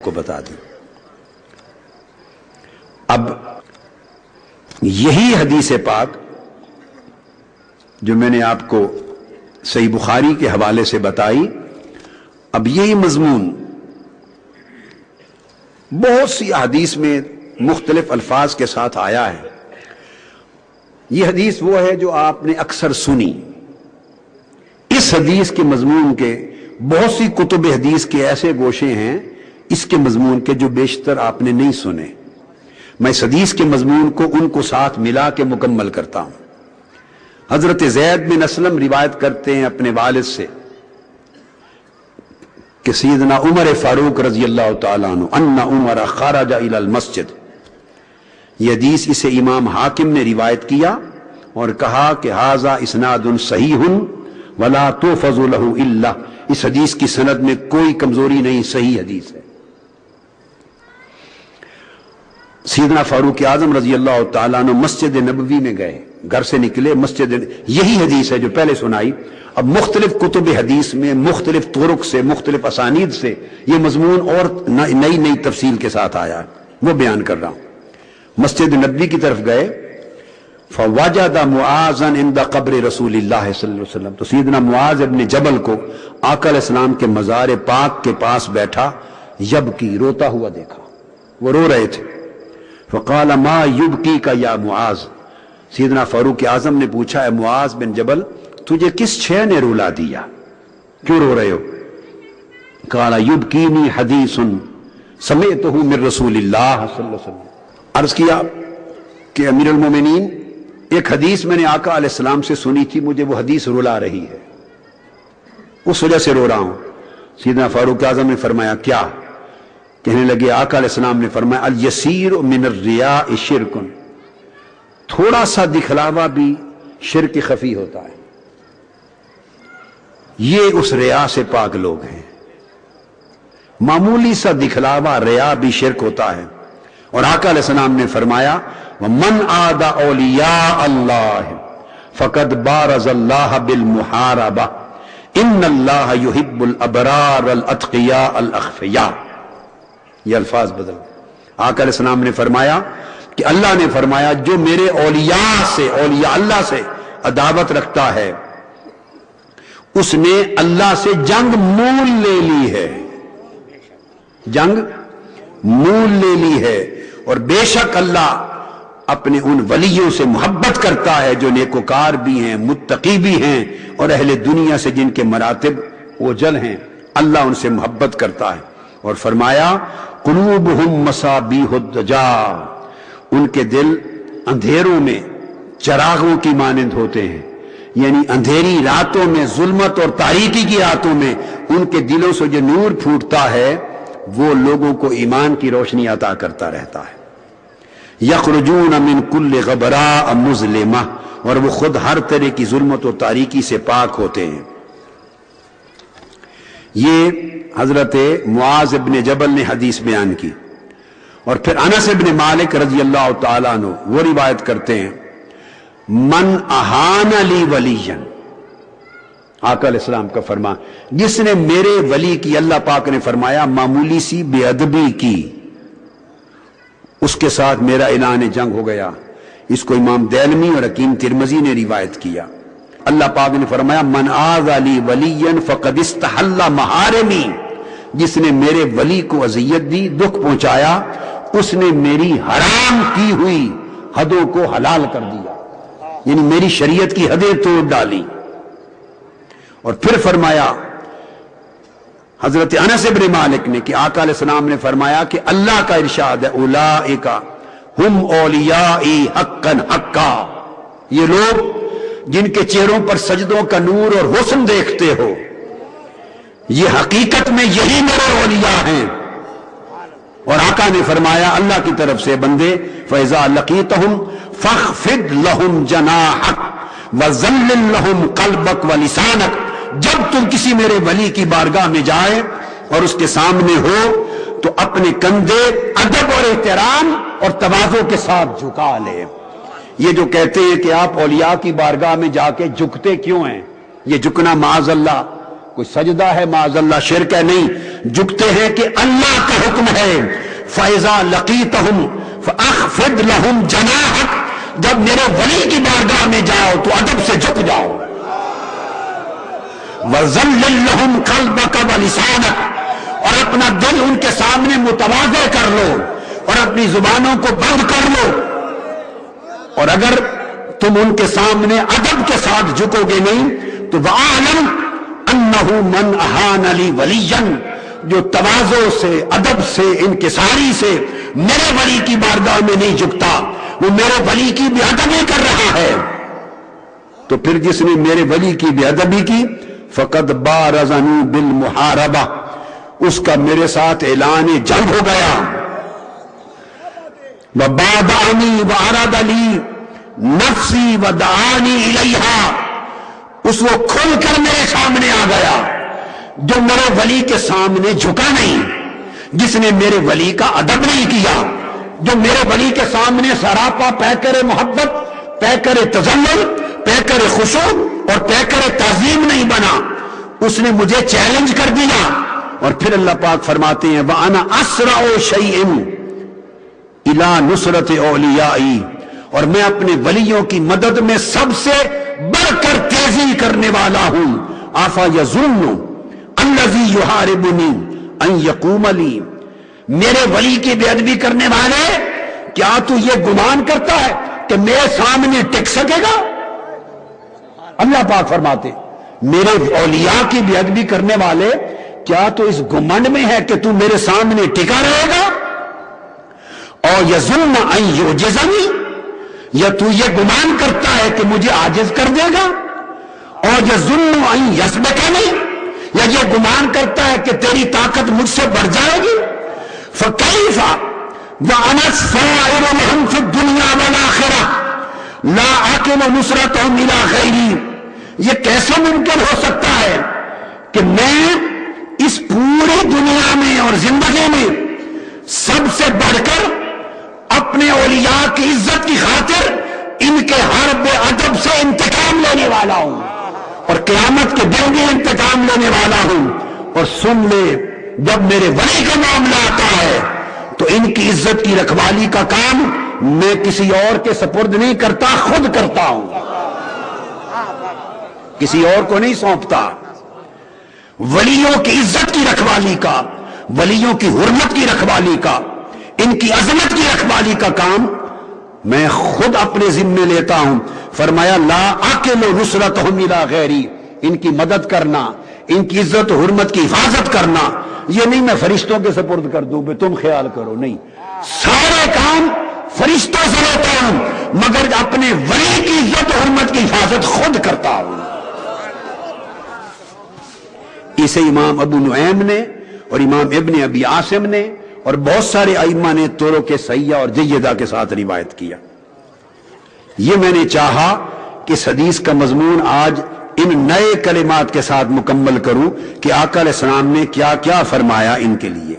کو بتا دی۔ اب یہی حدیث پاک جو میں نے آپ کو صحیح بخاری کے حوالے سے بتائی، اب یہی مضمون بہت سی حدیث میں مختلف الفاظ کے ساتھ آیا ہے۔ یہ حدیث وہ ہے جو آپ نے اکثر سنی۔ اس حدیث کے مضمون کے بہت سی کتب حدیث کے ایسے گوشے ہیں اس کے مضمون کے جو بیشتر آپ نے نہیں سنے۔ میں اس حدیث کے مضمون کو ان کو ساتھ ملا کے مکمل کرتا ہوں۔ حضرت زید بن اسلم روایت کرتے ہیں اپنے والد سے کہ سیدنا عمر فاروق رضی اللہ تعالیٰ عنہ ان عمر خرج الی المسجد، یہ حدیث اسے امام حاکم نے روایت کیا اور کہا کہ ھذا اسناد صحیح ولا تحفظ له الا، اس حدیث کی سند میں کوئی کمزوری نہیں، صحیح حدیث ہے۔ سیدنا فاروق اعظم رضی اللہ تعالیٰ عنہ مسجد نبوی میں گئے، گھر سے نکلے مسجد، یہی حدیث ہے جو پہلے سنائی۔ اب مختلف کتب حدیث میں مختلف طرق سے مختلف اسانید سے یہ مضمون اور نئی نئی تفصیل کے ساتھ آیا ہے، وہ بیان کر رہا ہوں۔ مسجد نبوی کی طرف گئے، فوجد معاذا عند قبر رسول اللہ صلی اللہ علیہ وسلم، تو سیدنا معاذ ابن جبل کو آقا علیہ السلام کے مزار پاک کے پاس بیٹھا، یبکی، روتا ہوا دیکھا، وہ رو رہے تھے۔ فقال ما یبکیک یا معاذ، سیدنا فاروق اعظم نے پوچھا اے معاذ بن جبل تجھے کس شے نے رلا دیا، کیوں رو رہے ہو؟ قال یبکینی حدیث سمعتہ من رسول اللہ صلی اللہ علیہ وسلم، عرض کیا کہ امیر المومنین ایک حدیث میں نے آقا علیہ السلام سے سنی تھی، مجھے وہ حدیث رلا رہی ہے، اس وجہ سے رو رہا ہوں۔ سیدنا فاروق اعظم نے فرمایا کیا؟ کہنے لگے آقا علیہ السلام نے فرمایا الیسیر من الریاء شرک، تھوڑا سا دکھلاوا بھی شرک خفی ہوتا ہے، یہ اس ریا سے پاک لوگ ہیں۔ معمولی سا دکھلاوا ریا بھی شرک ہوتا ہے۔ اور آقا علیہ السلام نے فرمایا وَمَنْ عَادَ أَوْلِيَاءَ اللَّهِ فَقَدْ بَارَزَ اللَّهَ بِالْمُحَارَبَةِ إِنَّ اللَّهَ يُحِبُّ الْأَبْرَارَ الْأَتْقِيَاءَ الْأَخْفِيَاءَ، یہ الفاظ بدل۔ آقا علیہ السلام نے فرمایا کہ اللہ نے فرمایا جو میرے اولیاء سے، اولیاء اللہ سے عداوت رکھتا ہے اس نے اللہ سے جنگ مول لے لی ہے، جنگ مول لے لی ہے۔ اور بے شک اللہ اپنے ان ولیوں سے محبت کرتا ہے جو نیکوکار بھی ہیں، متقی بھی ہیں، اور اہل دنیا سے جن کے مراتب اوجل ہیں، اللہ ان سے محبت کرتا ہے۔ اور فرمایا قلوبہم مصابیح الدجا، ان کے دل اندھیروں میں چراغوں کی مانند ہوتے ہیں، یعنی اندھیری راتوں میں، ظلمت اور تاریکی کی راتوں میں ان کے دلوں سے جو نور پھوٹتا ہے وہ لوگوں کو ایمان کی روشنی عطا کرتا رہتا ہے۔ یخرجون من کل غبراء مظلمہ، اور وہ خود ہر طرح کی ظلمت و تاریکی سے پاک ہوتے ہیں۔ یہ حضرت معاذ ابن جبل نے حدیث بیان کی۔ اور پھر انس ابن مالک رضی اللہ تعالیٰ عنہ وہ روایت کرتے ہیں من اہان لی ولیا، آقا علیہ السلام کا فرمان، جس نے میرے ولی کی، اللہ پاک نے فرمایا معمولی سی بے ادبی کی، اس کے ساتھ میرا اعلان جنگ ہو گیا۔ اس کو امام دیلمی اور حکیم ترمذی نے روایت کیا۔ اللہ پاک نے فرمایا من آذ لی ولیا فقد استحل محارمی، جس نے میرے ولی کو اذیت دی، دکھ پہنچایا، اس نے میری حرام کی ہوئی حدوں کو حلال کر دیا، یعنی میری شریعت کی حدیں توڑ ڈالی۔ اور پھر فرمایا حضرت انس بن مالک نے کہ آقا علیہ السلام نے فرمایا کہ اللہ کا ارشاد ہے اولئک ہم اولیائی حقا حقا، یہ لوگ جن کے چہروں پر سجدوں کا نور اور حسن دیکھتے ہو، یہ حقیقت میں یہی میرے اولیاء ہیں۔ اور آقا نے فرمایا اللہ کی طرف سے بندے فَإِذَا لَقِيتَهُمْ فَاخْفِضْ لَهُمْ جَنَاحَكَ وَذَلِّلْ لَهُمْ قَلْبَكَ وَلِسَانَكَ، جب تم کسی میرے ولی کی بارگاہ میں جائے اور اس کے سامنے ہو تو اپنے کندھے ادب اور احترام اور تواضع کے ساتھ جھکا لے۔ یہ جو کہتے ہیں کہ آپ اولیاء کی بارگاہ میں جا کے جھکتے کیوں ہیں، یہ جھکنا معاذ اللہ کوئی سجدہ ہے معاذ اللہ، شرک ہے نہیں، جھکتے ہیں کہ اللہ کا حکم ہے فَإِذَا لَقِيتَهُمْ فَأَخْفِضْ لَهُمْ جَنَاحَكَ، جب میرے ولی کی بارگاہ میں جاؤ تو ادب سے جھک جاؤ، وَذَلِّلْ لَهُمْ قَلْبَكَ وَلِسَانَكَ، اور اپنا دل ان کے سامنے متواضع کر لو اور اپنی زبانوں کو بند کر لو، اور اگر تم ان کے سامنے ادب کے ساتھ جھکو گے نہیں تو وَأَعْلَمْ أَنَّهُ مَنْ أَهَانَ لِي وَلِيًّا، جو تواضع سے، ادب سے، انکساری سے میرے ولی کی بارگاہ میں نہیں جھکتا، وہ میرے ولی کی بے ادبی کر رہا ہے۔ تو پھر جس نے میرے ولی کی بے ادبی کی فقد بارزنی بالمحاربہ، اس کا میرے ساتھ اعلان جنگ ہو گیا۔ وبادعنی وعرض لی نفسی ودعانی الیہا، اس وہ کھل کر میرے سامنے آ گیا جو میرے ولی کے سامنے جھکا نہیں، جس نے میرے ولی کا ادب نہیں کیا، جو میرے ولی کے سامنے سراپا پیکر محبت، پیکر تذلل، پیکر خشوع اور پیکر تعظیم نہیں بنا، اس نے مجھے چیلنج کر دیا۔ اور پھر اللہ پاک فرماتے ہیں وَأَنَا أَسْرَعُ شَيْءٍ إِلَى نُصْرَةِ أَوْلِيَائِي، اور میں اپنے ولیوں کی مدد میں سب سے بڑھ کر تیزی کرنے والا ہوں۔ أَفَيَظُنُّ الَّذِي يُحَارِبُنِي أَن يَقُومَ لِي، میرے ولی کی بے ادبی کرنے والے، کیا تو یہ گمان کرتا ہے کہ میرے سامنے ٹک سکے گا؟ اللہ پاک فرماتے میرے اولیاء کی بے ادبی کرنے والے، کیا تو اس گمنڈ میں ہے کہ تو میرے سامنے ٹکا رہے گا؟ اور یظن ان یعجزنی، یا تو یہ گمان کرتا ہے کہ مجھے عاجز کر دے گا؟ اور یظن ان یسبقنی، یا یہ گمان کرتا ہے کہ تیری طاقت مجھ سے بڑھ جائے گی؟ فکیف وانا السائر لهم فی الدنیا والآخرہ لا اعقل نصرتهم الی غیری، یہ کیسے ممکن ہو سکتا ہے کہ میں اس پوری دنیا میں اور زندگی میں سب سے بڑھ کر اپنے اولیاء کی عزت کی خاطر ان کے ہر بے ادب سے انتقام لینے والا ہوں، اور قیامت کے دن بھی انتقام لینے والا ہوں؟ اور سن لے، جب میرے ولی کا معاملہ آتا ہے تو ان کی عزت کی رکھوالی کا کام میں کسی اور کے سپرد نہیں کرتا، خود کرتا ہوں، کسی اور کو نہیں سونپتا۔ ولیوں کی عزت کی رکھوالی کا، ولیوں کی حرمت کی رکھوالی کا، ان کی عظمت کی رکھوالی کا کام میں خود اپنے ذمے لیتا ہوں۔ فرمایا لا اعقل نصرتهم الی غیری، ان کی مدد کرنا، ان کی عزت و حرمت کی حفاظت کرنا، یہ نہیں میں فرشتوں کے سپرد کر دوں بے تم خیال کرو، نہیں، سارے کام فرشتوں سے لیتا ہوں، مگر اپنے ولی کی عزت و حرمت کی حفاظت خود کرتا ہوں۔ اسے امام ابو نعیم نے اور امام ابن ابی عاصم نے اور بہت سارے ائمہ نے طرق صحیحہ اور جیدہ کے ساتھ روایت کیا۔ یہ میں نے چاہا کہ اس حدیث کا مضمون آج ان نئے کلمات کے ساتھ مکمل کروں کہ آقا علیہ السلام نے کیا کیا فرمایا ان کے لیے۔